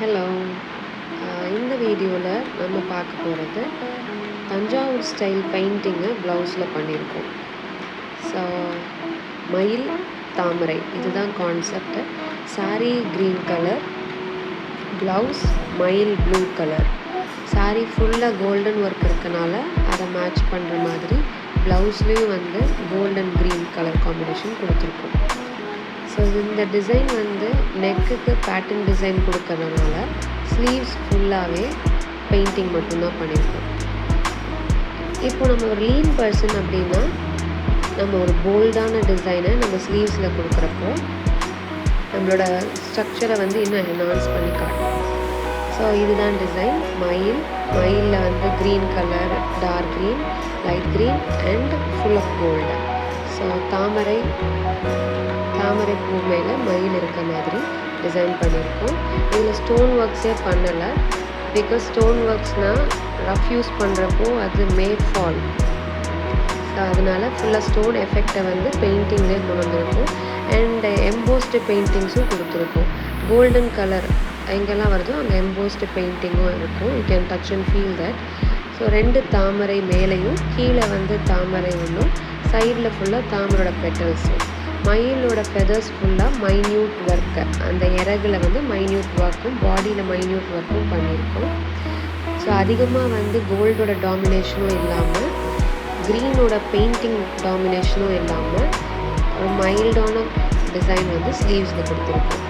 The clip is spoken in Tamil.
ஹலோ. இந்த வீடியோவில் நம்ம பார்க்க போகிறது தஞ்சாவூர் ஸ்டைல் பெயிண்டிங்கை ப்ளவுஸில் பண்ணியிருக்கோம். ஸோ மயில் தாமரை இதுதான் concept. Sari green colour, blouse மயில் ப்ளூ கலர். சாரீ ஃபுல்லாக கோல்டன் ஒர்க் இருக்கனால அதை மேட்ச் பண்ணுற மாதிரி ப்ளவுஸ்லேயும் வந்து கோல்டன் க்ரீன் கலர் காம்பினேஷன் கொடுத்துருக்கோம். ஸோ இந்த டிசைன் வந்து நெக்குக்கு பேட்டர்ன் டிசைன் கொடுக்கறதுனால ஸ்லீவ்ஸ் ஃபுல்லாகவே பெயிண்டிங் மட்டும்தான் பண்ணியிருக்கோம். இப்போ நம்ம ஒரு லீன் பர்சன் அப்படின்னா நம்ம ஒரு போல்டான டிசைனை நம்ம ஸ்லீவ்ஸில் கொடுக்குறப்போ நம்மளோட ஸ்ட்ரக்சரை வந்து இன்னும் என்ஹான்ஸ் பண்ணி காட்டும். ஸோ இதுதான் டிசைன். மயிலில் வந்து green colour, dark green, light green and full of gold. So தாமரை பூ மேலே மயில் இருக்க மாதிரி டிசைன் பண்ணியிருக்கோம். இதில் ஸ்டோன் ஒர்க்ஸே பண்ணலை. பிகாஸ் ஸ்டோன் ஒர்க்ஸ்னால் ரஃப் யூஸ் பண்ணுறப்போ அது மே ஃபால். ஸோ அதனால் ஃபுல்லாக ஸ்டோன் எஃபெக்டை வந்து பெயிண்டிங்லேயே கொண்டுருக்கும். அண்ட் எம்போஸ்டு பெயிண்டிங்ஸும் கொடுத்துருக்கோம். கோல்டன் கலர் எங்கெல்லாம் வருதோ அங்கே எம்போஸ்டு பெயிண்டிங்கும் இருக்கும். You can touch and feel that. So 2 தாமரை மேலேயும் கீழே வந்து தாமரை ஒன்றும், சைடில் ஃபுல்லாக தாமரோட பெட்டல்ஸும். மயிலோட ஃபெதர்ஸ் ஃபுல்லாக மைன்யூட் ஒர்க்கு, அந்த இறகுல வந்து மைன்யூட் ஒர்க்கும் பாடியில் மைன்யூட் ஒர்க்கும் பண்ணியிருக்கோம். ஸோ அதிகமாக வந்து கோல்டோட டாமினேஷனும் இல்லாமல் க்ரீனோட பெயிண்டிங் டாமினேஷனும் இல்லாமல் ஒரு மைல்டான டிசைன் வந்து ஸ்லீவ்ஸில் கொடுத்துருக்கோம்.